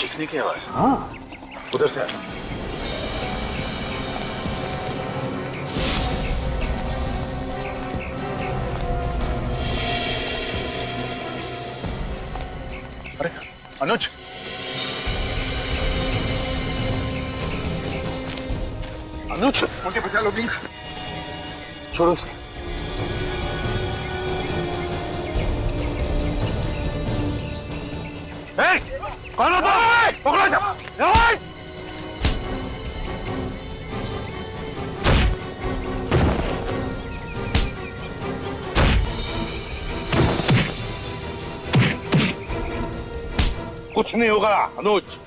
चीखने की आवाज। हाँ, उधर से आ। अरे अनुज, अनुज मुझे बचा लो प्लीज। छोड़ो उसे। कौन हो तुम? पकड़ो इसे। कुछ नहीं होगा अनुज।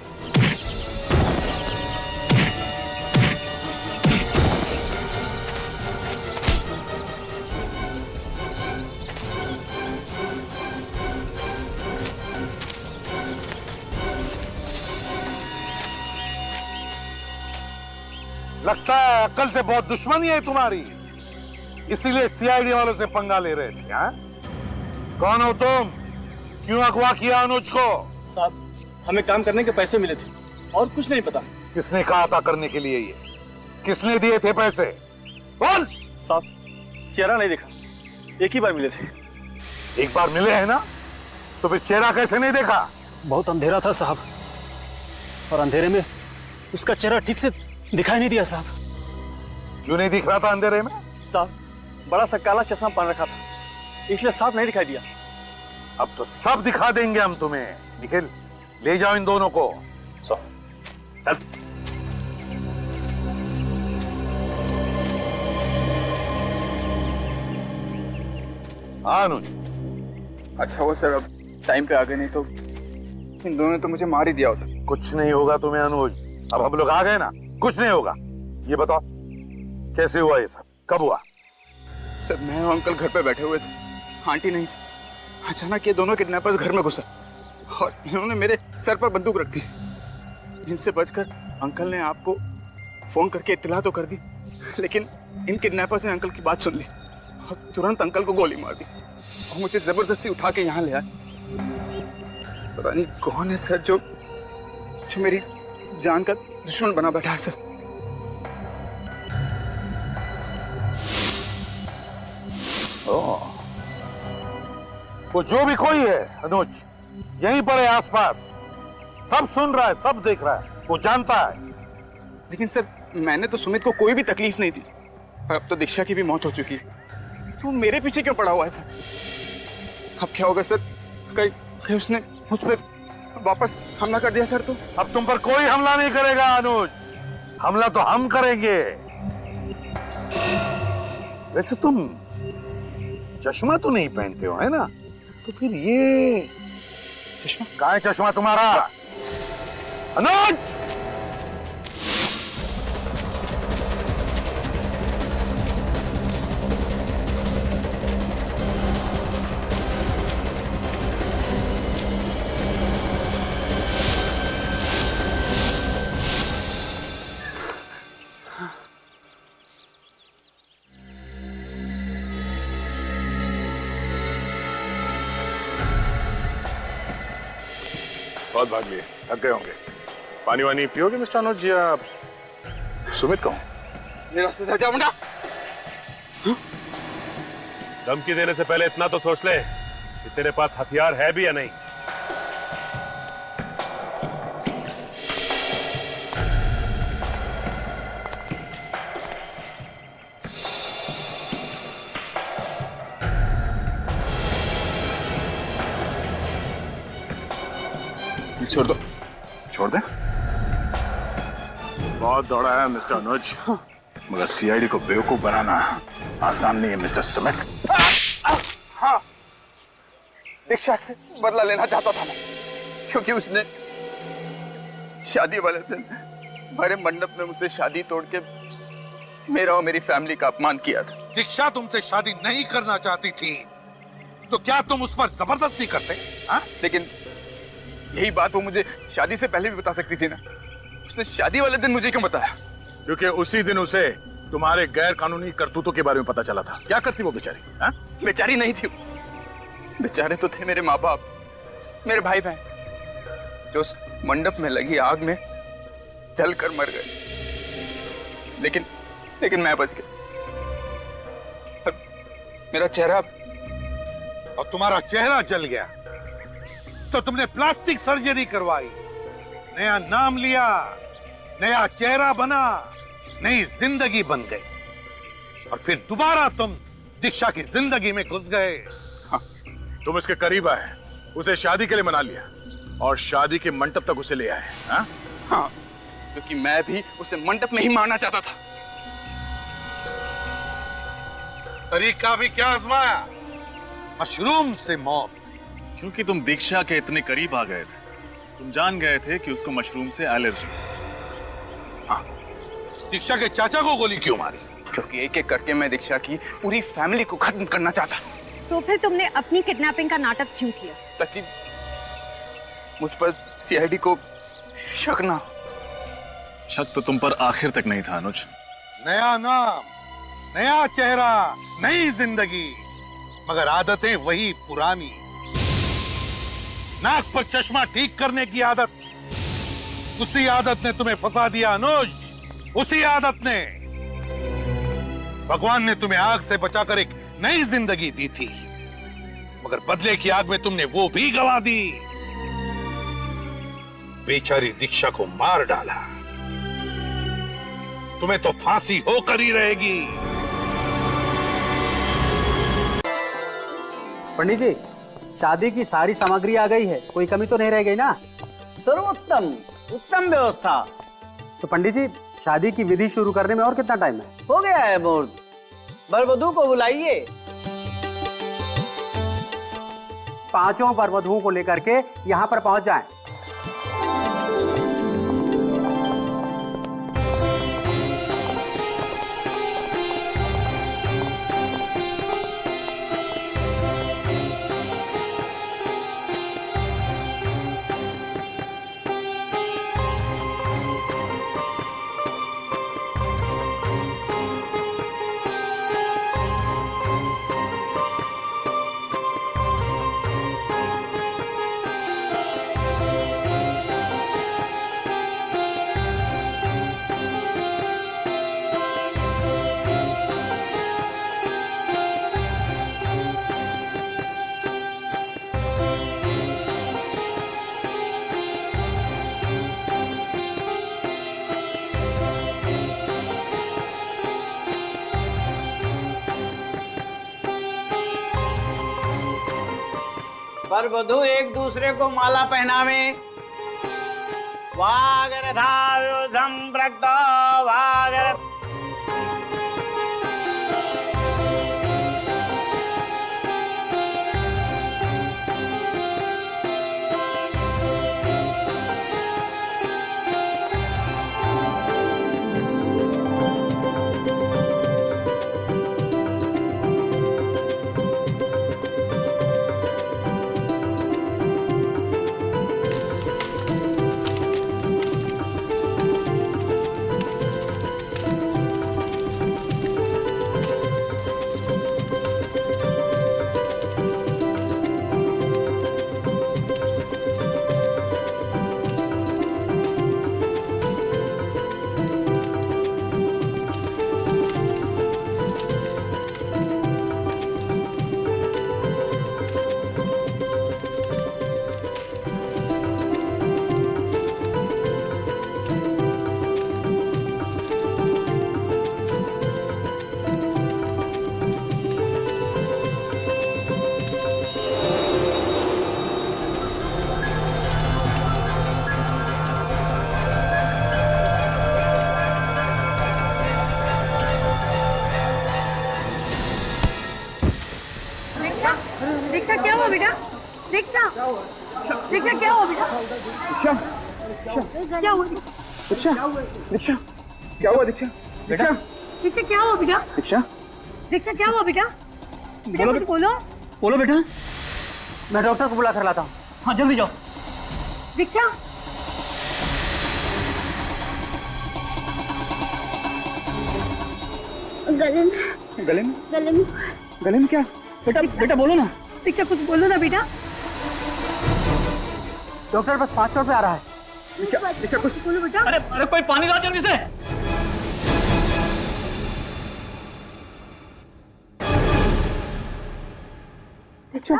लगता है अकल से बहुत दुश्मनी है तुम्हारी, इसीलिए सीआईडी वालों से पंगा ले रहे थे। हाँ? कौन हो तुम? क्यों अगवा किया अनुज को? साहब, हमें काम करने के पैसे मिले थे और कुछ नहीं पता। किसने कहा था करने के लिए? ये किसने दिए थे पैसे? बोल। साहब, चेहरा नहीं देखा, एक ही बार मिले थे। एक बार मिले हैं ना, तो फिर चेहरा कैसे नहीं देखा? बहुत अंधेरा था साहब, और अंधेरे में उसका चेहरा ठीक से दिखाई नहीं दिया साहब। क्यों नहीं दिख रहा था अंधेरे में? साहब, बड़ा सा काला चश्मा पहन रखा था, इसलिए साफ नहीं दिखाई दिया। अब तो सब दिखा देंगे हम तुम्हें। निखिल, ले जाओ इन दोनों को। चल। हाँ अनुज। अच्छा हुआ सर, अब टाइम पे आ गए, नहीं तो इन दोनों ने तो मुझे मार ही दिया होता। कुछ नहीं होगा तुम्हें अनुज, अब हम लोग आ गए ना, कुछ नहीं होगा। ये बताओ कैसे हुआ ये सब, कब हुआ? सर मैं और अंकल घर पे बैठे हुए थे, आंटी नहीं थी। अचानक ये दोनों किडनैपर्स घर में घुसा और इन्होंने मेरे सर पर बंदूक रख दी। इनसे बचकर अंकल ने आपको फोन करके इत्तला तो कर दी, लेकिन इन किडनैपर्स ने अंकल की बात सुन ली और तुरंत अंकल को गोली मार दी और मुझे जबरदस्ती उठा के यहाँ ले आए। पता नहीं कौन है सर जो मेरी जान का दुश्मन बना बैठा है सर। वो जो भी कोई है अनुज, यहीं पर है आसपास, सब सुन रहा है, सब देख रहा है, वो जानता है। लेकिन सर मैंने तो सुमित को कोई भी तकलीफ नहीं दी, और अब तो दीक्षा की भी मौत हो चुकी है, तो मेरे पीछे क्यों पड़ा हुआ है सर? अब क्या होगा सर? कहीं उसने मुझ पर वापस हमला कर दिया सर तो? अब तुम पर कोई हमला नहीं करेगा अनुज, हमला तो हम करेंगे। वैसे तुम चश्मा तो नहीं पहनते हो, है ना? तो फिर ये चश्मा कहाँ है? चश्मा तुम्हारा अनुज? बहुत भाग लिए, थक गए होंगे। पानी वानी पियोगे मिस्टर अनुज, या सुमित कहूं? मेरे रास्ते से हट जा मुंडा। धमकी देने से पहले इतना तो सोच ले कि तेरे पास हथियार है भी या नहीं। छोड़ दो। छोड़ दे? बहुत दौड़ा है मिस्टर अनुज, मगर सीआईडी को बेवकूफ बनाना आसान नहीं है मिस्टर सुमित। हाँ, दीक्षा से बदला लेना चाहता था मैं, क्योंकि उसने शादी वाले दिन हमारे मंडप में मुझसे शादी तोड़ के मेरा और मेरी फैमिली का अपमान किया था। दीक्षा तुमसे शादी नहीं करना चाहती थी, तो क्या तुम उस पर जबरदस्ती करते? हाँ? लेकिन यही बात वो मुझे शादी से पहले भी बता सकती थी ना। उसने शादी वाले दिन मुझे क्यों बताया? क्योंकि उसी दिन उसे तुम्हारे गैर कानूनी करतूतों के बारे में पता चला था। क्या करती वो बेचारी? हाँ? बेचारी नहीं थी, बेचारे तो थे मेरे माँ बाप, मेरे भाई बहन। जो उस मंडप में लगी आग में जलकर मर गए। लेकिन मैं बच गया। और मेरा चेहरा, और तुम्हारा चेहरा जल गया तो तुमने प्लास्टिक सर्जरी करवाई, नया नाम लिया, नया चेहरा बना, नई जिंदगी बन गई, और फिर दोबारा तुम दीक्षा की जिंदगी में घुस गए। तुम इसके करीब आए, उसे शादी के लिए मना लिया और शादी के मंडप तक उसे ले आए। हाँ? हाँ, क्योंकि मैं भी उसे मंडप में ही मारना चाहता था। तरीका भी क्या आजमाया? मशरूम से मौत। क्योंकि तुम दीक्षा के इतने करीब आ गए थे, तुम जान गए थे कि उसको मशरूम से एलर्जी। हाँ, दीक्षा के चाचा को गोली क्यों मारी? क्योंकि एक एक करके मैं दीक्षा की पूरी फैमिली को खत्म करना चाहता। तो फिर तुमने अपनी किडनैपिंग का नाटक क्यों किया? ताकि मुझ पर सीआईडी को शक ना हो। शक तो तुम पर आखिर तक नहीं था अनुज। नया नाम, नया चेहरा, नई जिंदगी, मगर आदतें वही पुरानी। नाक पर चश्मा ठीक करने की आदत, उसी आदत ने तुम्हें फंसा दिया अनुज। उसी आदत ने। भगवान ने तुम्हें आग से बचाकर एक नई जिंदगी दी थी, मगर बदले की आग में तुमने वो भी गंवा दी। बेचारी दीक्षा को मार डाला। तुम्हें तो फांसी होकर ही रहेगी। पंडित जी, शादी की सारी सामग्री आ गई है, कोई कमी तो नहीं रह गई ना? सर्वोत्तम, उत्तम व्यवस्था। तो पंडित जी, शादी की विधि शुरू करने में और कितना टाइम है? हो गया है मुहूर्त। वर वधू को बुलाइए। 5 वर वधुओं को लेकर के यहाँ पर पहुंच जाएं। वर वधू एक दूसरे को माला पहनावे। वागरधायुधम प्रक्तो वागर। दीक्षा क्या हुआ बेटा? दीक्षा, दीक्षा क्या हुआ बेटा? क्या हुआ? दीक्षा, दीक्षा, क्या हुआ दीक्षा? बेटा, दीक्षा क्या हुआ बेटा? दीक्षा, दीक्षा क्या हुआ बेटा? बेटा कुछ बोलो। बोलो बेटा। मैं डॉक्टर को बुला कर लाता हूँ। हाँ जल्दी जाओ। दीक्षा, गले में गले में गले में क्या? बेटा बेटा बोलो ना। दीक्षा कुछ बोलो ना बेटा। डॉक्टर बस 5 मिनट में आ रहा है। बोलो बेटा। अरे कोई पानी ला जल्दी से। दीक्षा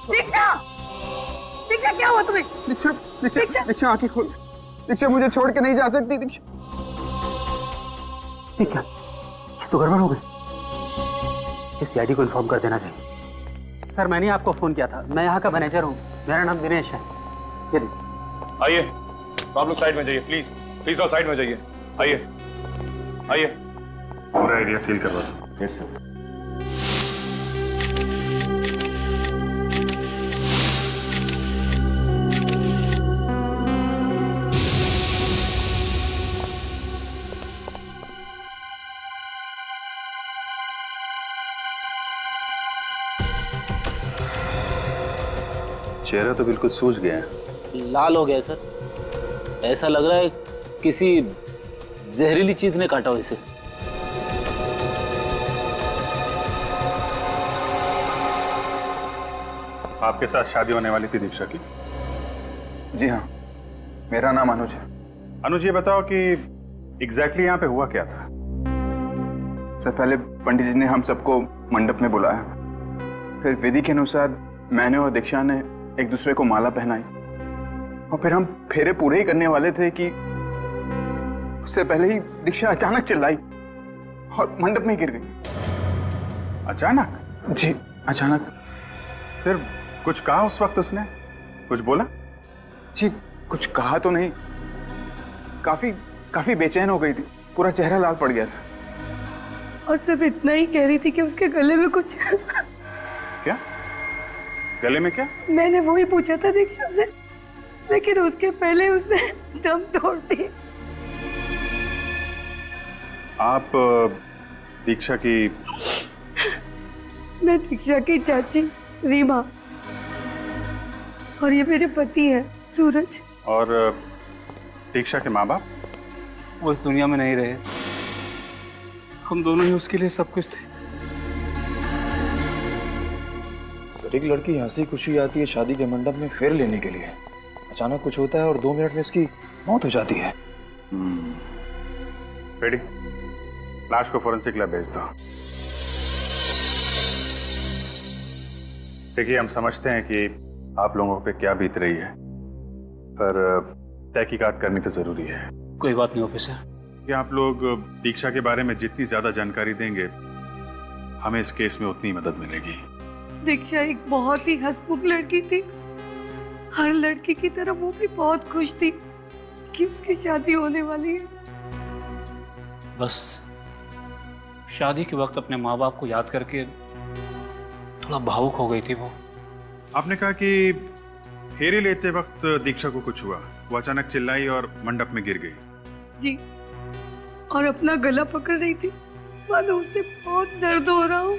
दीक्षा दीक्षा क्या हुआ तुम्हें? दीक्षा आंखें खोल। दीक्षा मुझे छोड़ के नहीं जा सकती। दीक्षा ठीक है, तो गड़बड़ हो गई। इस सीआईडी को इन्फॉर्म कर देना चाहिए। सर मैंने आपको फोन किया था, मैं यहाँ का मैनेजर हूँ, मेरा नाम दिनेश है। ये देखिए। आइए, तो आप लोग साइड में जाइए, प्लीज प्लीज, और साइड में जाइए। आइए आइए। पूरा एरिया सील करवा दो। Yes sir. चेहरा तो बिल्कुल सूज गया है। लाल हो गया सर, ऐसा लग रहा है किसी जहरीली चीज ने काटा हो इसे। आपके साथ शादी होने वाली थी दीक्षा की? जी हाँ, मेरा नाम अनुज है। अनुज ये बताओ कि एग्जैक्टली यहाँ पे हुआ क्या था? सर पहले पंडित जी ने हम सबको मंडप में बुलाया, फिर विधि के अनुसार मैंने और दीक्षा ने एक दूसरे को माला पहनाई, और फिर हम फेरे पूरे ही करने वाले थे कि उससे पहले ही दीक्षा अचानक चिल्लाई और मंडप में गिर गई। अचानक? जी अचानक। फिर कुछ कहा उस वक्त उसने? कुछ बोला? जी कुछ कहा तो नहीं, काफी बेचैन हो गई थी, पूरा चेहरा लाल पड़ गया था। और सिर्फ इतना ही कह रही थी कि उसके गले में कुछ क्या? गले में क्या? मैंने वही पूछा था दीक्षा से, लेकिन उसके पहले उसने दम तोड़ दी। आप दीक्षा की? मैं दीक्षा की चाची रीमा, और ये मेरे पति है सूरज। और दीक्षा के माँ बाप? वो इस दुनिया में नहीं रहे, हम दोनों ही उसके लिए सब कुछ थे। सर एक लड़की हंसी खुशी आती है शादी के मंडप में फेर लेने के लिए, अचानक कुछ होता है और 2 मिनट में इसकी मौत हो जाती है। रेडी, लाश को फोरेंसिक लैब भेज दो। देखिए हम समझते हैं कि आप लोगों पे क्या बीत रही है, पर तहकीकात करनी तो जरूरी है। कोई बात नहीं ऑफिसर। कि आप लोग दीक्षा के बारे में जितनी ज्यादा जानकारी देंगे हमें इस केस में उतनी मदद मिलेगी। दीक्षा एक बहुत ही हंसमुख लड़की थी, हर लड़की की तरह वो भी बहुत खुश थी कि उसकी शादी होने वाली है। बस शादी के वक्त अपने माँ बाप को याद करके थोड़ा भावुक हो गई थी वो। आपने कहा कि फेरे लेते वक्त दीक्षा को कुछ हुआ, वो अचानक चिल्लाई और मंडप में गिर गई। जी, और अपना गला पकड़ रही थी, मानो उससे बहुत दर्द हो रहा हो।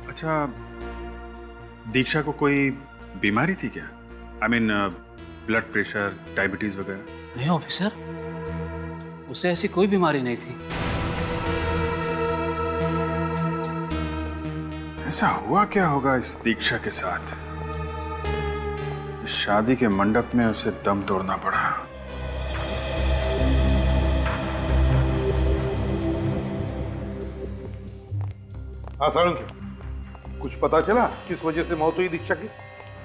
अच्छा, दीक्षा को कोई बीमारी थी क्या? I mean blood pressure, diabetes वगैरह? नहीं ऑफिसर, उसे ऐसी कोई बीमारी नहीं थी। ऐसा हुआ क्या होगा इस दीक्षा के साथ? इस शादी के मंडप में उसे दम तोड़ना पड़ा। हाँ सारंग, कुछ पता चला किस वजह से मौत हुई दीक्षा की?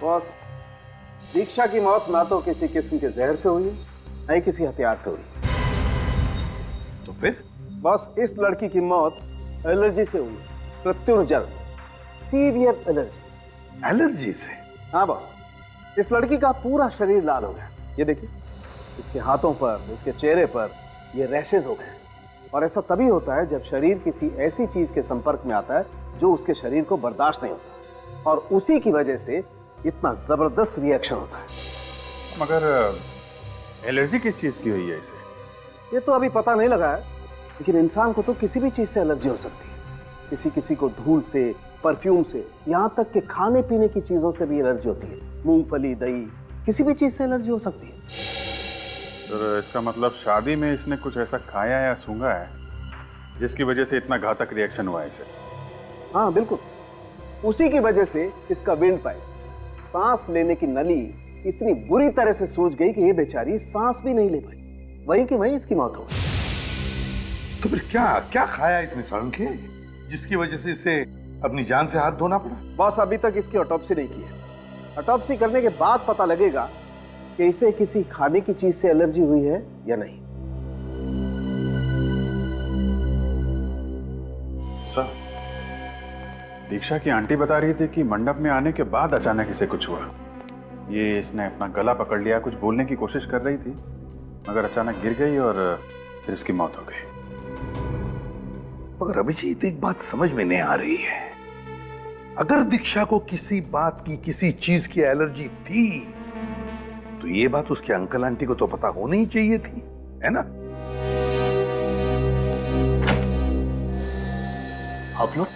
बॉस, दीक्षा की मौत ना तो किसी किस्म के जहर से हुई, ना ही किसी हथियार से हुई। तो फिर? बॉस, इस लड़की की मौत एलर्जी से हुई, प्रत्युर्जन, सीवियर एलर्जी। एलर्जी से? हाँ बॉस, इस लड़की का पूरा शरीर लाल हो गया। ये देखिए, इसके हाथों पर, इसके चेहरे पर ये रैशेज हो गए। और ऐसा तभी होता है जब शरीर किसी ऐसी चीज के संपर्क में आता है जो उसके शरीर को बर्दाश्त नहीं होता, और उसी की वजह से इतना जबरदस्त रिएक्शन होता है। मगर एलर्जी किस चीज की हुई है इसे? ये तो अभी पता नहीं लगा है, लेकिन इंसान को तो किसी भी चीज से एलर्जी हो सकती है। किसी किसी को धूल से, परफ्यूम से, यहाँ तक कि खाने पीने की चीजों से भी एलर्जी होती है। मूंगफली, दही, किसी भी चीज से एलर्जी हो सकती है। तो इसका मतलब शादी में इसने कुछ ऐसा खाया या सूंघा है जिसकी वजह से इतना घातक रिएक्शन हुआ है इसे? हाँ बिल्कुल, उसी की वजह से इसका विंड पाइप सांस लेने की नली इतनी बुरी तरह से सूज गई कि ये बेचारी सांस भी नहीं ले पाई। वहीं की वहीं इसकी मौत हो गई। तो फिर क्या क्या खाया इसने सारंग के, जिसकी वजह से इसे अपनी जान से हाथ धोना पड़ा? बॉस, अभी तक इसकी ऑटोप्सी नहीं की है। ऑटोप्सी करने के बाद पता लगेगा कि इसे किसी खाने की चीज से एलर्जी हुई है या नहीं। सर, दीक्षा की आंटी बता रही थी कि मंडप में आने के बाद अचानक इसे कुछ हुआ। ये इसने अपना गला पकड़ लिया, कुछ बोलने की कोशिश कर रही थी, मगर अचानक गिर गई और फिर इसकी मौत हो गई। मगर अभिजीत, एक बात समझ में नहीं आ रही है। अगर दीक्षा को किसी बात की, किसी चीज की एलर्जी थी, तो ये बात उसके अंकल आंटी को तो पता होनी ही चाहिए थी, है ना? आप लोग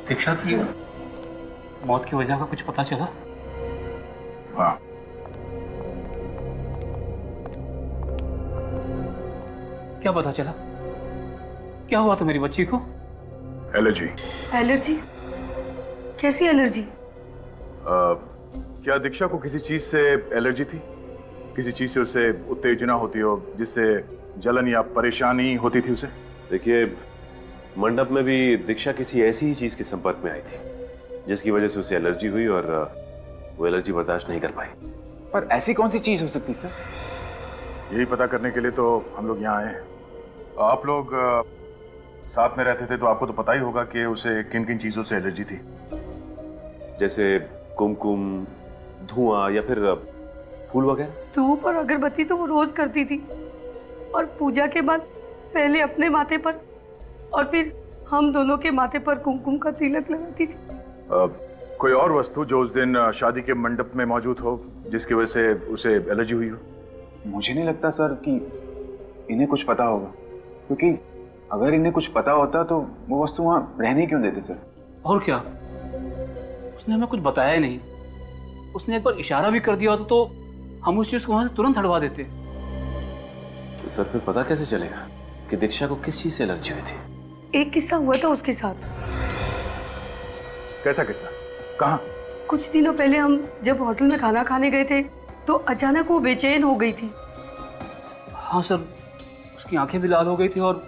दीक्षा की मौत की वजह का कुछ पता चला? हाँ, क्या पता चला? क्या हुआ था मेरी बच्ची को? एलर्जी। एलर्जी? कैसी एलर्जी? क्या दीक्षा को किसी चीज से एलर्जी थी? किसी चीज से उसे उत्तेजना होती हो, जिससे जलन या परेशानी होती थी उसे? देखिए, मंडप में भी दीक्षा किसी ऐसी ही चीज के संपर्क में आई थी जिसकी वजह से उसे एलर्जी हुई और वो एलर्जी बर्दाश्त नहीं कर पाई। पर ऐसी कौन सी चीज हो सकती सर? यही पता करने के लिए तो हम लोग यहाँ आए हैं। आप लोग साथ में रहते थे तो आपको तो पता ही होगा कि उसे किन किन चीजों से एलर्जी थी। जैसे कुमकुम, धुआं या फिर फूल वगैरह। धूप और अगरबत्ती तो वो रोज करती थी, और पूजा के बाद पहले अपने माथे पर और फिर हम दोनों के माथे पर कुमकुम का तिलक लगाती थी। कोई और वस्तु जो उस दिन शादी के मंडप में मौजूद हो, जिसकी वजह से उसे एलर्जी हुई हो? मुझे नहीं लगता सर कि इन्हें कुछ पता होगा, क्योंकि अगर इन्हें कुछ पता होता तो वो वस्तु वहां रहने क्यों देते सर? और क्या, उसने हमें कुछ बताया ही नहीं। उसने एक बार इशारा भी कर दिया होता तो हम उस चीज को वहां से तुरंत हटवा देते। तो सर फिर पता कैसे चलेगा कि दीक्षा को किस चीज से एलर्जी हुई थी? एक किस्सा हुआ था उसके साथ। कैसा किस्सा? कहाँ? कुछ दिनों पहले हम जब होटल में खाना खाने गए थे तो अचानक वो बेचैन हो गई थी। हाँ सर, उसकी आंखें भी लाल हो गई थी और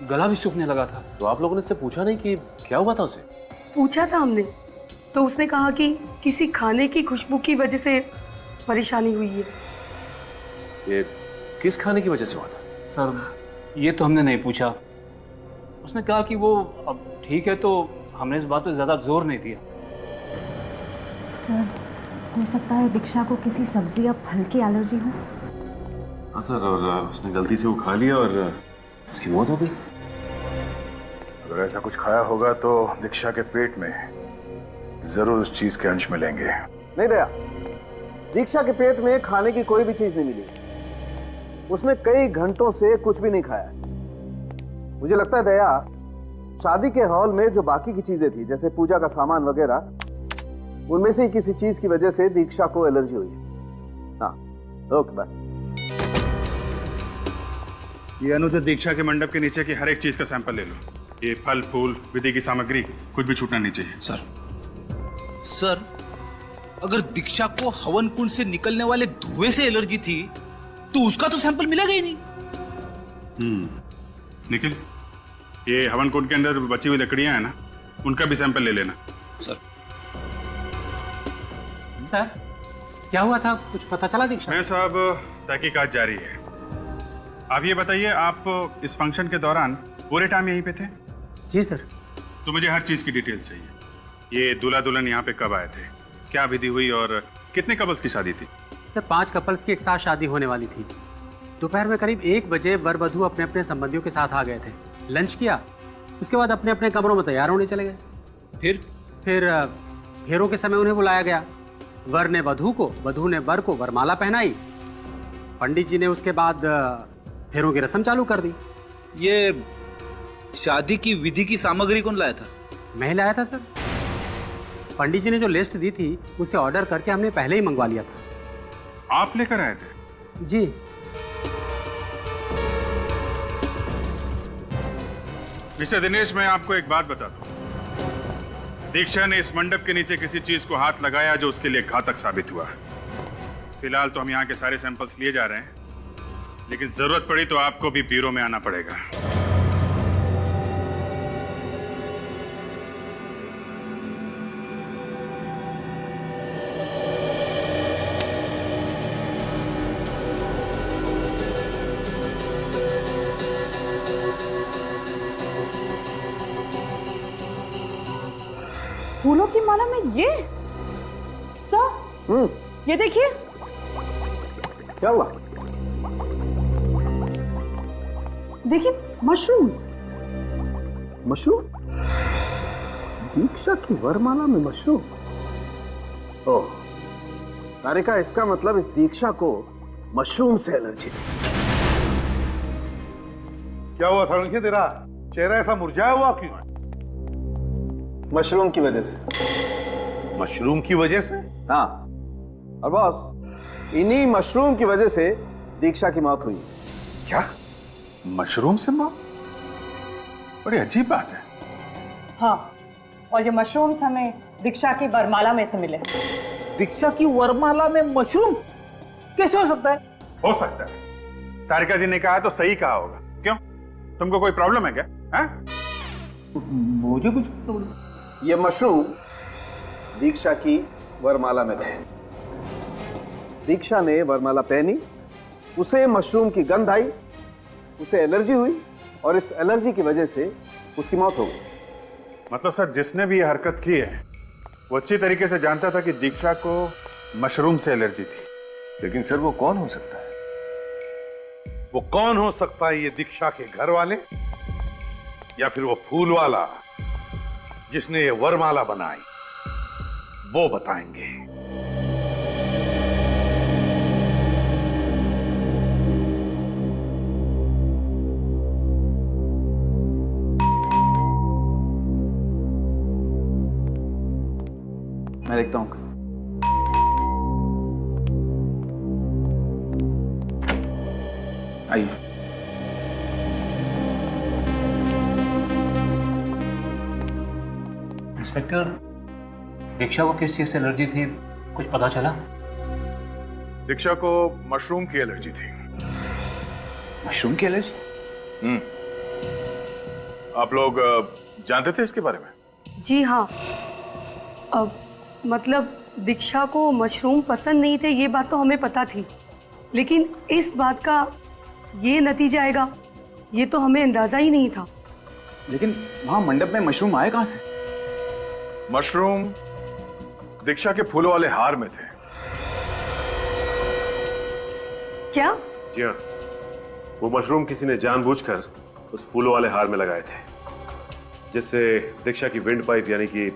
गला भी सूखने लगा था। तो आप लोगों ने इससे पूछा नहीं कि क्या हुआ था उसे? पूछा था हमने, तो उसने कहा कि किसी खाने की खुशबू की वजह से परेशानी हुई है। ये किस खाने की वजह से हुआ था? सर ये तो हमने नहीं पूछा। उसने कहा कि वो अब ठीक है, तो हमने इस बात पर ज्यादा जोर नहीं दिया। सर, हो सकता है दीक्षा को किसी सब्जी या फल की एलर्जी हो। हाँ सर, और उसने गलती से वो खा लिया और उसकी मौत हो गई। अगर ऐसा कुछ खाया होगा तो दीक्षा के पेट में जरूर उस चीज के अंश मिलेंगे। नहीं दया, दीक्षा के पेट में खाने की कोई भी चीज नहीं मिली। उसने कई घंटों से कुछ भी नहीं खाया। मुझे लगता है दया, शादी के हॉल में जो बाकी की चीजें थी, जैसे पूजा का सामान वगैरह, उनमें से ही किसी चीज की वजह से दीक्षा को एलर्जी हुई है। हाँ, ओके बाय। ये अनुज, दीक्षा के मंडप के नीचे की हर एक चीज का सैंपल ले लो। ये फल, फूल, विधि की सामग्री, कुछ भी छूटना नहीं चाहिए। सर, अगर दीक्षा को हवन कुंड से निकलने वाले धुएं से एलर्जी थी तो उसका तो सैंपल मिलेगा ही नहीं। निखिल, ये हवन कुंड के अंदर बची हुई लकड़ियां हैं ना, उनका भी सैंपल ले लेना। सर क्या हुआ था, कुछ पता चला दीक्षा? मैं साहब, तहकीकात जारी है। आप ये बताइए, आप इस फंक्शन के दौरान पूरे टाइम यहीं पे थे? जी सर। तो मुझे हर चीज की डिटेल्स चाहिए। ये दूल्हा दुल्हन यहाँ पे कब आए थे, क्या विधि हुई और कितने कपल्स की शादी थी? सर 5 कपल्स की एक साथ शादी होने वाली थी। दोपहर में करीब 1 बजे वर वधू अपने अपने संबंधियों के साथ आ गए थे। लंच किया, उसके बाद अपने अपने कमरों में तैयार होने चले गए। फिर फेरों के समय उन्हें बुलाया गया। वर ने वधू को, वधू ने वर को वरमाला पहनाई। पंडित जी ने उसके बाद फेरों की रस्म चालू कर दी। ये शादी की विधि की सामग्री कौन लाया था? मैं लाया था सर। पंडित जी ने जो लिस्ट दी थी उसे ऑर्डर करके हमने पहले ही मंगवा लिया था। आप लेकर आए थे? जी। मिस्टर दिनेश, मैं आपको एक बात बता दूं। दीक्षा ने इस मंडप के नीचे किसी चीज को हाथ लगाया जो उसके लिए घातक साबित हुआ। फिलहाल तो हम यहाँ के सारे सैंपल्स लिए जा रहे हैं, लेकिन जरूरत पड़ी तो आपको भी ब्यूरो में आना पड़ेगा। फूलों की माला में ये सर, ये देखिए। क्या हुआ? देखिए, मशरूम्स। मशरूम? दीक्षा की वरमाला में मशरूम? ओह, तारिका, इसका मतलब इस दीक्षा को मशरूम से एलर्जी थी। क्या हुआ सड़के, तेरा चेहरा ऐसा मुरझाया हुआ क्यों है? मशरूम की वजह से। मशरूम की वजह से? हाँ, और बॉस, इन्हीं मशरूम की वजह से दीक्षा की मौत हुई। क्या? मशरूम से मौत? बड़ी अजीब बात है। हाँ, और ये मशरूम्स हमें दीक्षा की वरमाला में से मिले। दीक्षा की वरमाला में मशरूम कैसे हो सकता है? हो सकता है। तारिका जी ने कहा तो सही कहा होगा। क्यों, तुमको कोई प्रॉब्लम है क्या? मुझे कुछ प्रॉब्लम? ये मशरूम दीक्षा की वरमाला में थे। दीक्षा ने वरमाला पहनी, उसे मशरूम की गंध आई, उसे एलर्जी हुई और इस एलर्जी की वजह से उसकी मौत हो गई। मतलब सर, जिसने भी ये हरकत की है वो अच्छी तरीके से जानता था कि दीक्षा को मशरूम से एलर्जी थी। लेकिन सर, वो कौन हो सकता है? वो कौन हो सकता है? ये दीक्षा के घर वाले या फिर वो फूल वाला जिसने ये वरमाला बनाई, वो बताएंगे। मैं देखता हूँ। आइए। इंस्पेक्टर, दीक्षा को किस चीज से एलर्जी थी, कुछ पता चला? दीक्षा को मशरूम की एलर्जी थी। मशरूम की एलर्जी? आप लोग जानते थे इसके बारे में? जी हाँ, अब मतलब दीक्षा को मशरूम पसंद नहीं थे, ये बात तो हमें पता थी, लेकिन इस बात का ये नतीजा आएगा ये तो हमें अंदाजा ही नहीं था। लेकिन वहां मंडप में मशरूम आए कहां से? मशरूम दीक्षा के फूलों वाले हार में थे। क्या? जी हाँ, वो मशरूम किसी ने जानबूझकर उस फूलों वाले हार में लगाए थे, जिससे दीक्षा की विंड पाइप यानी कि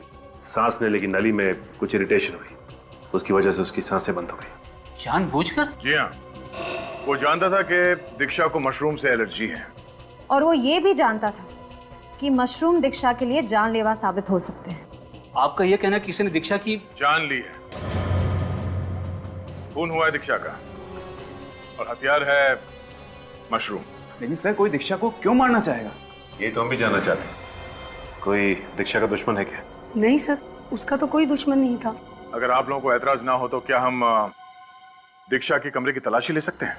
सांस लेने की नली में कुछ इरिटेशन हुई। उसकी वजह से उसकी सांसें बंद हो गई। जानबूझकर? जी हाँ, वो जानता था कि दीक्षा को मशरूम से एलर्जी है, और वो ये भी जानता था कि मशरूम दीक्षा के लिए जानलेवा साबित हो सकते हैं। आपका ये कहना कि किसी ने दीक्षा की जान ली है। खून हुआ है दीक्षा का और हथियार है मशरूम। लेकिन सर, कोई दीक्षा को क्यों मारना चाहेगा? ये तो हम भी जानना चाहते हैं। कोई दीक्षा का दुश्मन है क्या? नहीं सर, उसका तो कोई दुश्मन नहीं था। अगर आप लोगों को ऐतराज ना हो तो क्या हम दीक्षा के कमरे की तलाशी ले सकते हैं?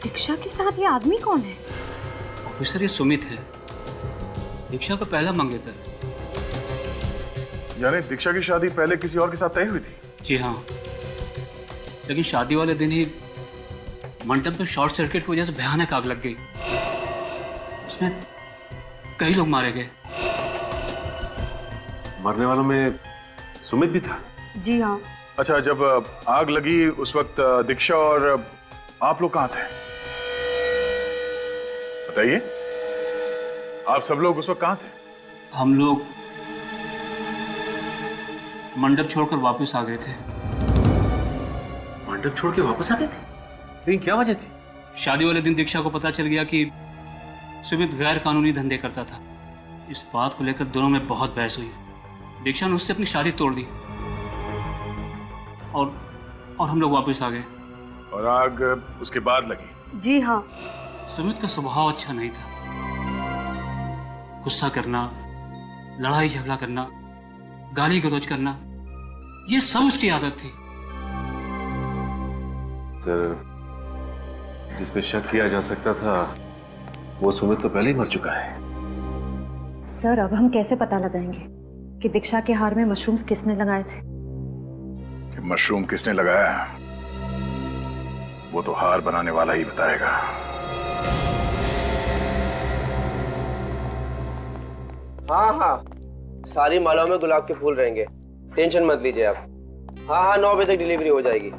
दीक्षा के साथ ये आदमी कौन है? ऑफिसर, ये सुमित है, दीक्षा का पहला मंगेतर। यानी दीक्षा की शादी पहले किसी और के साथ तय हुई थी? जी हाँ, लेकिन शादी वाले दिन ही मंडप में शॉर्ट सर्किट की वजह से भयानक आग लग गई। उसमें कई लोग मारे गए। मरने वालों में सुमित भी था? जी हाँ। अच्छा, जब आग लगी उस वक्त दीक्षा और आप लोग कहाँ थे? बताइए, आप सब लोग उस वक्त कहाँ थे? हम लोग मंडप छोड़कर वापस आ गए थे। मंडप छोड़ के वापस आ गए थे? लेकिन क्या वजह थी? शादी वाले दिन दीक्षा को पता चल गया कि सुमित गैर कानूनी धंधे करता था। इस बात को लेकर दोनों में बहुत बहस हुई। दीक्षा ने उससे अपनी शादी तोड़ दी और हम लोग वापस आ गए। और आग उसके बाद लगी? जी हाँ। सुमित का स्वभाव अच्छा नहीं था। गुस्सा करना, लड़ाई झगड़ा करना, गाली गलौज करना, ये सब उसकी आदत थी। सर, जिस पे शक किया जा सकता था वो सुमित तो पहले ही मर चुका है। सर, अब हम कैसे पता लगाएंगे कि दीक्षा के हार में मशरूम्स किसने लगाए थे? कि मशरूम किसने लगाया वो तो हार बनाने वाला ही बताएगा। हाँ हाँ, सारी मालाओं में गुलाब के फूल रहेंगे, टेंशन मत लीजिए आप। हाँ हाँ, 9 बजे तक डिलीवरी हो जाएगी।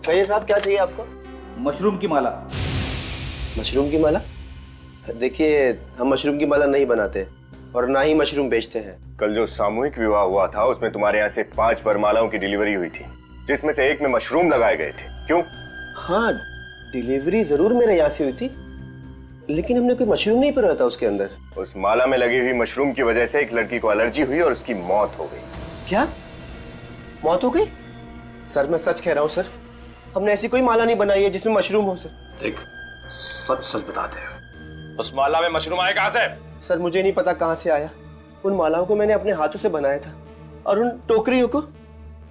कहिए साहब, क्या चाहिए आपको? मशरूम की माला। मशरूम की माला? देखिए, हम मशरूम की माला नहीं बनाते और ना ही मशरूम बेचते हैं। कल जो सामूहिक विवाह हुआ था उसमें तुम्हारे यहाँ से 5 वरमालाओं की डिलीवरी हुई थी, जिसमें से एक में मशरूम लगाए गए थे। क्यों? हाँ, डिलीवरी जरूर मेरे यहाँ से हुई थी, लेकिन हमने कोई मशरूम नहीं भरा था उसके अंदर। उस माला में लगी हुई मशरूम की वजह से एक लड़की को एलर्जी हुई और उसकी मौत हो गई। क्या? मौत हो गई? सर, मैं सच कह रहा हूँ सर, हमने ऐसी कोई माला नहीं बनाई है जिसमें मशरूम हो सर। देख, सच सच बता दे, उस माला में मशरूम आए कहाँ से? सर, मुझे नहीं पता कहाँ से आया। उन मालाओं को मैंने अपने हाथों से बनाया था और उन टोकरियों को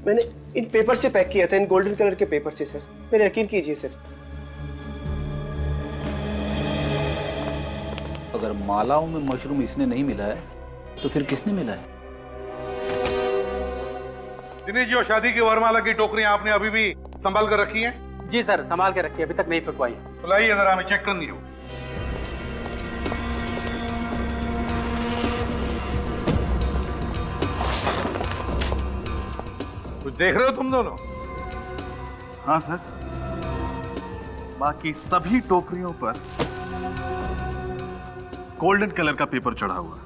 मैंने इन पेपर से पैक किया था, इन गोल्डन कलर के पेपर से सर। मेरे यकीन कीजिए सर। अगर मालाओं में मशरूम इसने नहीं मिला है तो फिर किसने मिला है? दिनेश जी, और शादी की वरमाला की टोकरियां आपने अभी भी संभाल कर रखी हैं? जी सर, संभाल के रखिए, अभी तक नहीं फेंकवाई। तो लाइए जरा, हमें चेक करनी हो। कुछ देख रहे हो तुम दोनों? हाँ सर, बाकी सभी टोकरियों पर गोल्डन कलर का पेपर चढ़ा हुआ।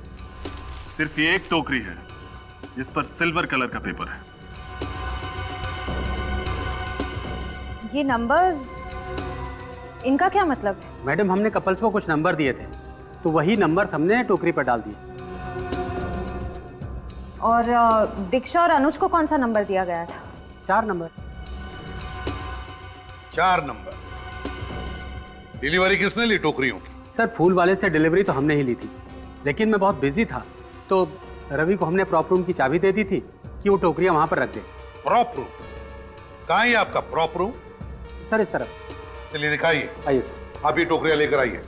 सिर्फ ये एक टोकरी है जिस पर सिल्वर कलर का पेपर है। ये नंबर्स, इनका क्या मतलब है? मैडम, हमने कपल्स को कुछ नंबर दिए थे, तो वही नंबर्स हमने टोकरी पर डाल दिए। और दीक्षा और अनुज को कौन सा नंबर दिया गया था? 4 नंबर। 4 नंबर। डिलीवरी किसने ली टोकरियों की? सर, फूल वाले से डिलीवरी तो हमने ही ली थी, लेकिन मैं बहुत बिजी था, तो रवि को हमने प्रॉप रूम की चाबी दे दी थी कि वो टोकरियां वहां पर रख दे। Prop room? कहाँ है आपका प्रॉप रूम? सर, इस तरफ। चलिए दिखाइए। आइए सर। आप ये टोकरियां लेकर आइए।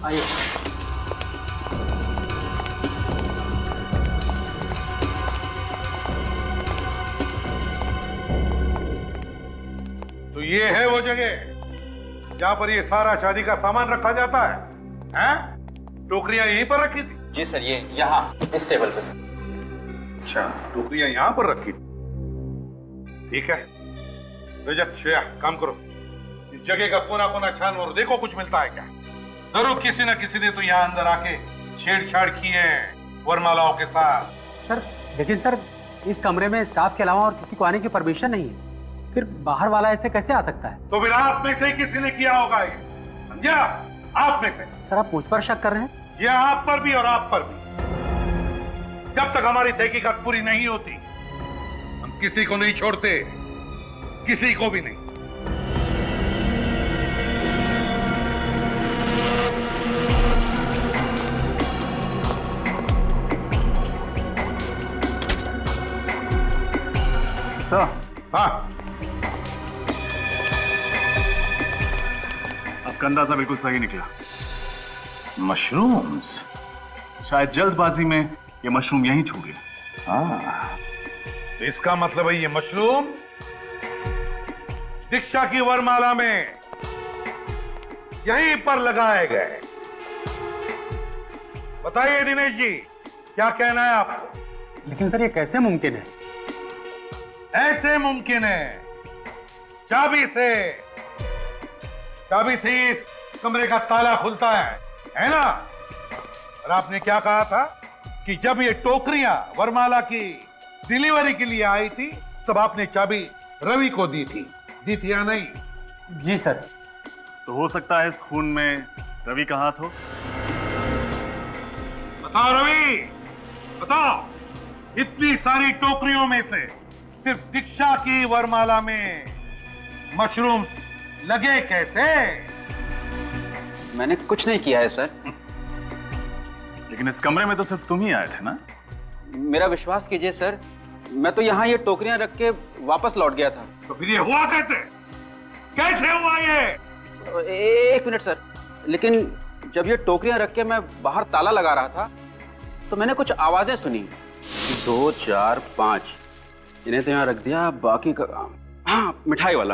आइए। तो ये है वो जगह जहां पर ये सारा शादी का सामान रखा जाता है? हैं? टोकरियां यहीं पर रखी थी? जी सर, ये यहाँ इस टेबल पे। अच्छा, टोकरियां यहां पर रखी थी। ठीक है रजत, श्रेया, काम करो, इस जगह का कोना कोना छान और देखो कुछ मिलता है क्या। जरूर किसी न किसी ने तो यहाँ अंदर आके छेड़छाड़ की है वरमालाओं के साथ। सर, लेकिन सर, इस कमरे में स्टाफ के अलावा और किसी को आने की परमिशन नहीं है, फिर बाहर वाला ऐसे कैसे आ सकता है? तो फिर आप में से किसी ने किया होगा ये, समझा? आप में से। सर, आप मुझ पर शक कर रहे हैं? जी, आप पर भी और आप पर भी। जब तक हमारी तहकीकात पूरी नहीं होती हम किसी को नहीं छोड़ते, किसी को भी नहीं। हाँ, आपका अंदाजा बिल्कुल सही निकला। मशरूम्स, शायद जल्दबाजी में ये मशरूम यहीं छू गया। हाँ, तो इसका मतलब है ये मशरूम दीक्षा की वरमाला में यहीं पर लगाए गए। बताइए दिनेश जी, क्या कहना है आपको? लेकिन सर ये कैसे मुमकिन है? ऐसे मुमकिन है, चाबी से इस कमरे का ताला खुलता है ना? और आपने क्या कहा था कि जब ये टोकरियां वरमाला की डिलीवरी के लिए आई थी तब आपने चाबी रवि को दी थी या नहीं? जी सर। तो हो सकता है इस खून में रवि का हाथ हो। बताओ रवि, बताओ, इतनी सारी टोकरियों में से सिर्फ दीक्षा की वरमाला में मशरूम लगे कैसे? मैंने कुछ नहीं किया है सर। लेकिन इस कमरे में तो सिर्फ तुम ही आए थे ना? मेरा विश्वास कीजिए सर, मैं तो यहाँ ये टोकरियां रख के वापस लौट गया था। तो फिर ये हुआ कैसे? कैसे हुआ ये? एक मिनट सर, लेकिन जब ये टोकरियां रख के मैं बाहर ताला लगा रहा था तो मैंने कुछ आवाजें सुनी, 2 4 5। इन्हें तो यहाँ रख दिया, बाकी का काम। हाँ, मिठाई वाला।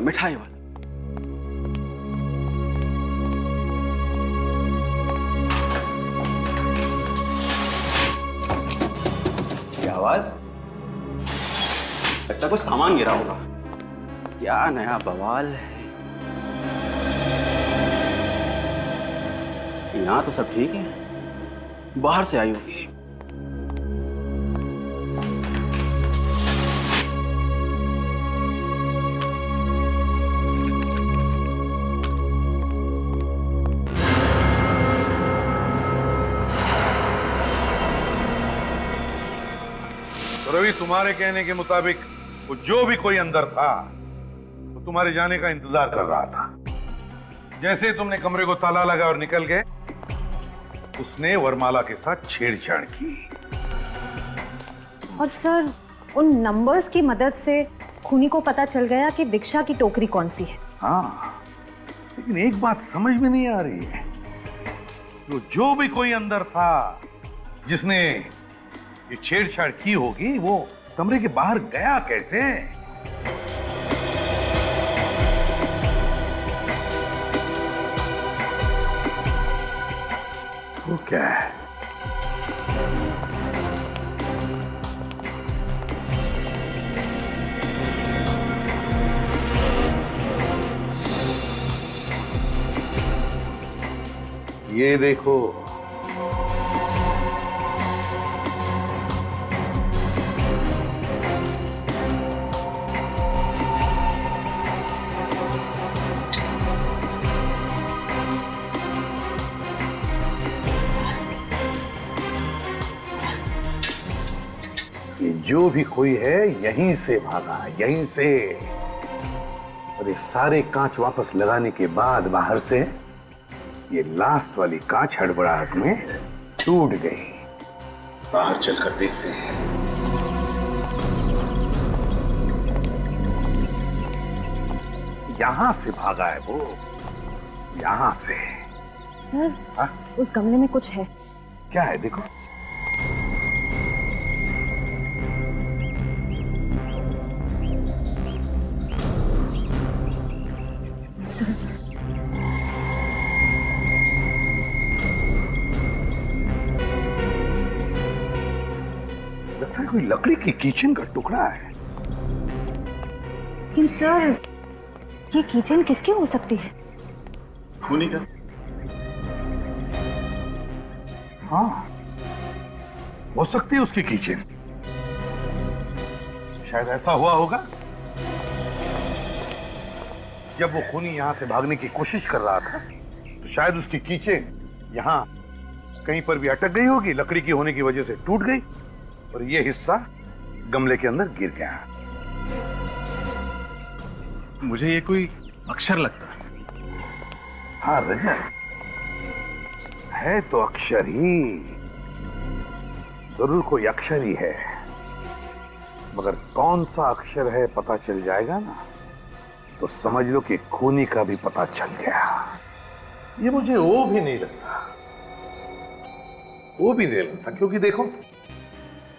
क्या आवाज? लगता कुछ सामान गिरा होगा। क्या नया बवाल है। यहाँ तो सब ठीक है, बाहर से आई होगी। रवि, तुम्हारे कहने के मुताबिक वो जो भी कोई अंदर था वो तुम्हारे जाने का इंतजार कर रहा था। जैसे ही तुमने कमरे को ताला लगा और निकल गए, उसने वरमाला के साथ छेड़छाड़ की। और सर, उन नंबर्स की मदद से खूनी को पता चल गया कि दीक्षा की टोकरी कौन सी है। हाँ, लेकिन एक बात समझ में नहीं आ रही है, तो जो भी कोई अंदर था जिसने ये छेड़छाड़ की होगी, वो कमरे के बाहर गया कैसे? वो क्या है? ये देखो, जो भी कोई है यहीं से भागा, यहीं से। और ये सारे कांच वापस लगाने के बाद बाहर से ये लास्ट वाली कांच हड़बड़ाहट में टूट गई। बाहर चलकर देखते हैं। यहां से भागा है वो, यहां से। सर, हा? उस गमले में कुछ है। क्या है? देखो। सर, लगता है कोई लकड़ी की किचन का टुकड़ा है। लेकिन सर, ये किचन किसकी हो सकती है? खूनी का। हाँ, हो सकती है उसकी किचन। शायद ऐसा हुआ होगा, जब वो खूनी यहां से भागने की कोशिश कर रहा था तो शायद उसकी कीचेन यहां कहीं पर भी अटक गई होगी, लकड़ी की होने की वजह से टूट गई और ये हिस्सा गमले के अंदर गिर गया। मुझे ये कोई अक्षर लगता है। हाँ रजत, है तो अक्षर ही, जरूर कोई अक्षर ही है, मगर कौन सा अक्षर है पता चल जाएगा ना तो समझ लो कि खूनी का भी पता चल गया। ये मुझे वो भी नहीं लगता, क्योंकि देखो,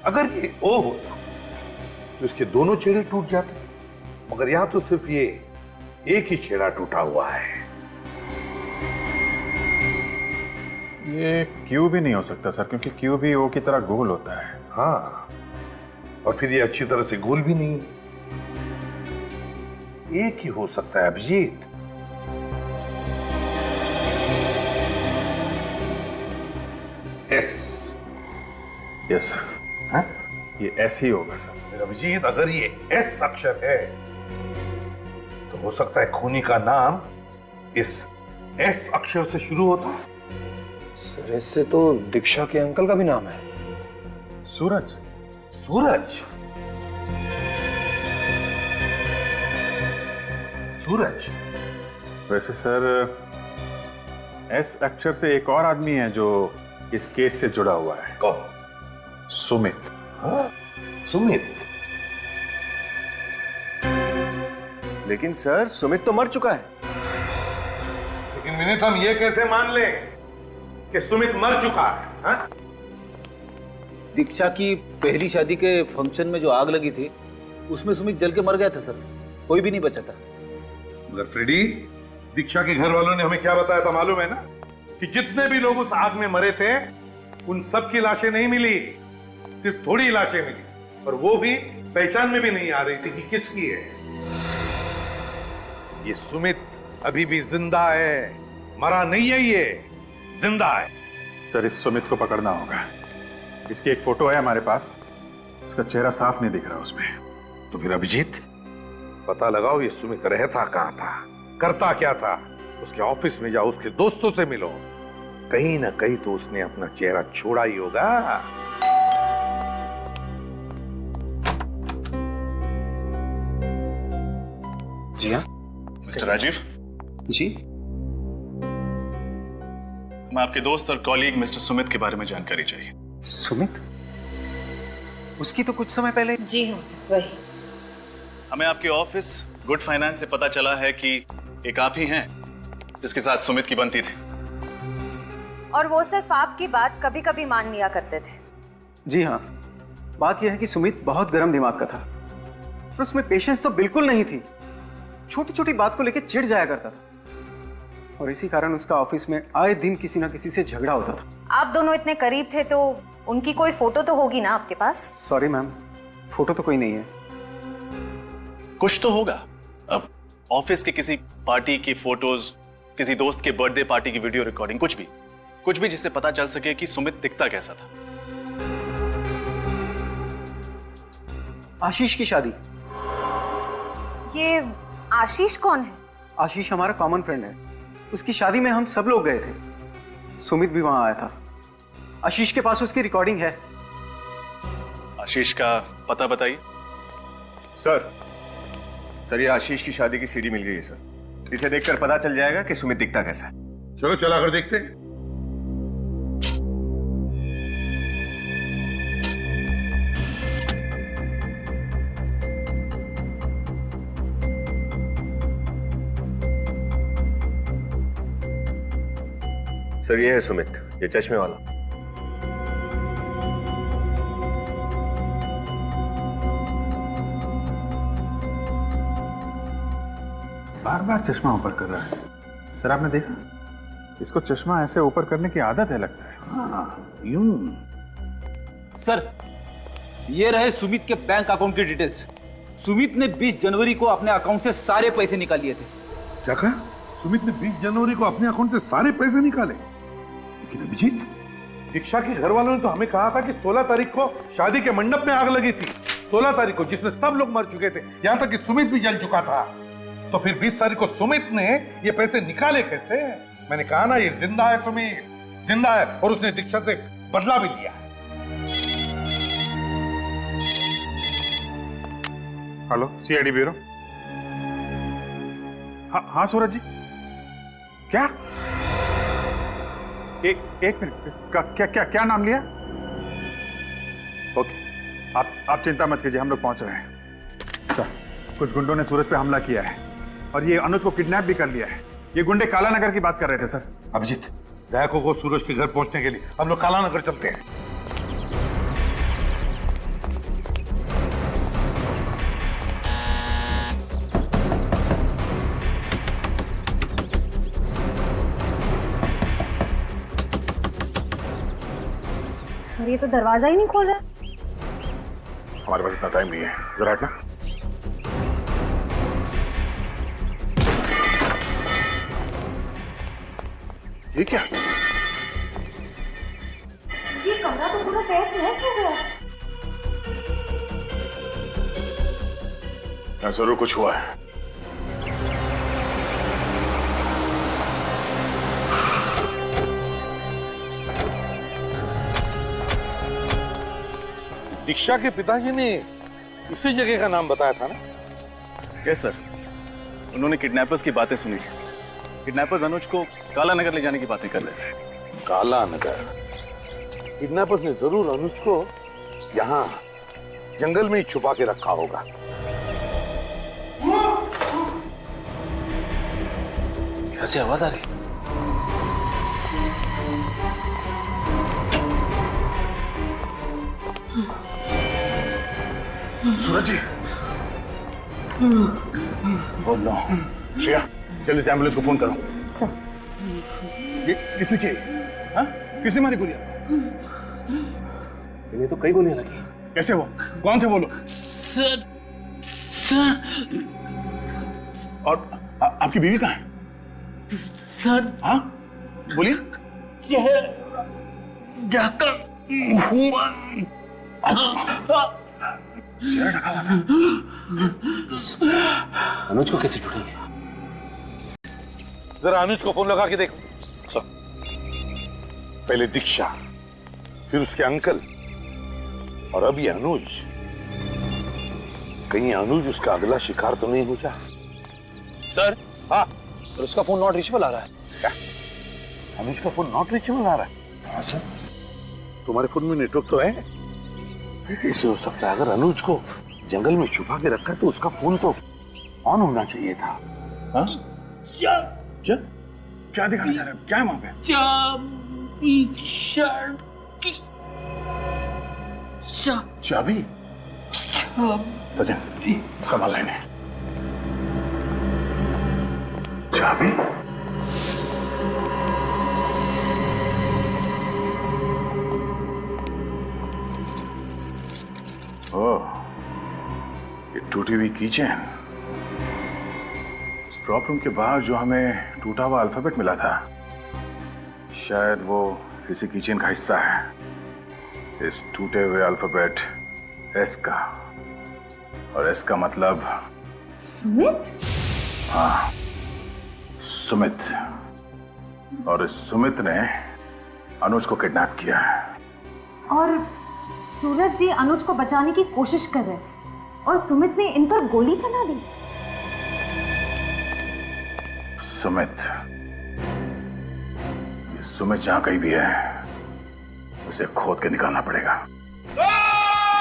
अगर ये ओ होता तो इसके दोनों चेहरे टूट जाते, मगर यहां तो सिर्फ ये एक ही चेहरा टूटा हुआ है। ये क्यू भी नहीं हो सकता सर, क्योंकि क्यू भी ओ की तरह गोल होता है। हाँ, और फिर ये अच्छी तरह से गोल भी नहीं। एक ही हो सकता है अभिजीत। एस। Yes sir. हाँ? ये एस ही होगा सर। अभिजीत, अगर ये एस अक्षर है तो हो सकता है खूनी का नाम इस एस अक्षर से शुरू होता। सर, इससे तो दीक्षा के अंकल का भी नाम है, सूरज। सूरज। सूरज। वैसे सर, एस अक्षर से एक और आदमी है जो इस केस से जुड़ा हुआ है। कौन? सुमित। हाँ, सुमित। लेकिन सर, सुमित तो मर चुका है। लेकिन विनीत, हम ये कैसे मान लें कि सुमित मर चुका है? हाँ? दीक्षा की पहली शादी के फंक्शन में जो आग लगी थी, उसमें सुमित जल के मर गया था सर, कोई भी नहीं बचा था। मगर फ्रेडी, दीक्षा के घर वालों ने हमें क्या बताया था मालूम है ना? कि जितने भी लोग उस आग में मरे थे, उन सब की लाशें नहीं मिली, सिर्फ थोड़ी लाशें मिली, और वो भी पहचान में भी नहीं आ रही थी कि किसकी है। ये सुमित अभी भी जिंदा है, मरा नहीं है, ये जिंदा है। सर, इस सुमित को पकड़ना होगा। इसकी एक फोटो है हमारे पास, उसका चेहरा साफ नहीं दिख रहा उसमें। तो फिर अभिजीत, पता लगाओ ये सुमित रहता कहां था, करता क्या था। उसके ऑफिस में जाओ, उसके दोस्तों से मिलो, कहीं ना कहीं तो उसने अपना चेहरा छोड़ा ही होगा। जी हाँ। मिस्टर राजीव जी, हमें आपके दोस्त और कॉलीग मिस्टर सुमित के बारे में जानकारी चाहिए। सुमित? उसकी तो कुछ समय पहले। जी हाँ, वही। हमें आपके ऑफिस गुड फाइनेंस से पता चला है कि एक आप ही हैं जिसके साथ सुमित की बनती थी, और वो सिर्फ आपकी बात कभी कभी मान लिया करते थे। जी हाँ, बात यह है कि सुमित बहुत गर्म दिमाग का था, पर उसमें पेशेंस तो बिल्कुल नहीं थी। छोटी छोटी बात को लेकर चिढ़ जाया करता था, और इसी कारण उसका ऑफिस में आए दिन किसी ना किसी से झगड़ा होता था। आप दोनों इतने करीब थे तो उनकी कोई फोटो तो होगी ना आपके पास? सॉरी मैम, फोटो तो कोई नहीं है। कुछ तो होगा। अब ऑफिस के किसी पार्टी की फोटोज, किसी दोस्त के बर्थडे पार्टी की वीडियो रिकॉर्डिंग, कुछ भी जिससे पता चल सके कि सुमित दिखता कैसा था। आशीष की शादी। ये आशीष कौन है? आशीष हमारा कॉमन फ्रेंड है, उसकी शादी में हम सब लोग गए थे, सुमित भी वहां आया था। आशीष के पास उसकी रिकॉर्डिंग है। आशीष का पता बताइए। सर, ये आशीष की शादी की सीडी मिल गई है सर। इसे देखकर पता चल जाएगा कि सुमित दिखता कैसा है। चलो चलाकर देखते हैं। सर, ये है सुमित, ये चश्मे वाला। बार बार चश्मा ऊपर कर रहा है सर, आपने देखा? इसको चश्मा ऐसे ऊपर करने की आदत है लगता है। हाँ, यूं। सर, ये रहे सुमित के बैंक अकाउंट की डिटेल्स। सुमित ने 20 जनवरी को अपने अकाउंट से सारे पैसे निकाल लिए थे। क्या कहा? सुमित ने 20 जनवरी को अपने अकाउंट से सारे पैसे निकाले? लेकिन अभिजीत, दीक्षा के घर वालों ने तो हमें कहा था कि 16 तारीख को शादी के मंडप में आग लगी थी। 16 तारीख को, जिसमें सब लोग मर चुके थे, यहां तक कि सुमित भी जल चुका था। तो फिर 20 तारीख को सुमित ने ये पैसे निकाले कैसे? मैंने कहा ना, ये जिंदा है, सुमित जिंदा है, और उसने दीक्षा से बदला भी लिया है। Hello, CID bureau. हाँ सूरज जी, क्या? एक मिनट, क्या नाम लिया? ओके, आप चिंता मत कीजिए, हम लोग पहुंच रहे हैं। सर, कुछ गुंडों ने सूरज पे हमला किया है और ये अनुज को किडनैप भी कर लिया है। ये गुंडे काला नगर की बात कर रहे थे सर। अभिजीत, दयाको को सूरज के घर पहुंचने के लिए हम लोग काला नगर चलते हैं। ये तो दरवाजा ही नहीं खोल रहा। हमारे पास इतना टाइम नहीं है, जरा हटना। ये क्या? ये कमरा तो पूरा तहस नहस हो गया। यहाँ जरूर कुछ हुआ है। दीक्षा के पिताजी ने इसी जगह का नाम बताया था ना? यस सर, उन्होंने किडनैपर्स की बातें सुनी। किडनैपर्स अनुज को काला नगर ले जाने की बातें कर रहे थे। काला नगर? किडनैपर्स ने जरूर अनुज को यहाँ जंगल में ही छुपा के रखा होगा। कैसे आवाज आ रही? सूरज जी, बोल लो। श्रेया, चल इस एम्बुलेंस को फोन करो। सर, ये किसने की? हाँ? किसने मारी गोलियां? इन्हें तो कई गोलियां लगी। कैसे वो? कौन थे बोलो? सर, और आपकी बीवी कहाँ है? सर, हाँ, बोलिए। जाकर हुआ चेहरा ढका हुआ था। अनुज को कैसे ढूंढेंगे? जरा अनुज को फोन लगा के देखो। पहले दीक्षा, फिर उसके अंकल, और अब ये अनुज। कहीं अनुज उसका अगला शिकार तो नहीं हो जाए? सर, हाँ, और उसका फोन नॉट रीचेबल आ रहा है। क्या? अनुज का फोन नॉट रीचेबल आ रहा है? हाँ सर। तुम्हारे फोन में नेटवर्क तो है? कैसे हो सकता है? अगर अनुज को जंगल में छुपा के रखा तो उसका फोन तो ऑन होना चाहिए था। हाँ? क्या? क्या दिखाना चाह रहे हो? क्या है वहां पे? चाबी? सचिन, संभाल लेने। चाबी? ओह, ये टूटी हुई कीचेन। इस प्रॉब्लम के बाद जो हमें टूटा हुआ अल्फाबेट मिला था, शायद वो किसी कीचेन का हिस्सा है। इस टूटे हुए अल्फाबेट एस का, और एस का मतलब सुमित? हाँ, सुमित। और इस सुमित ने अनुज को किडनैप किया है। और सूरज जी अनुज को बचाने की कोशिश कर रहे थे और सुमित ने इन पर गोली चला दी। सुमित, ये सुमित जहां कहीं भी है, उसे खोद के निकालना पड़ेगा।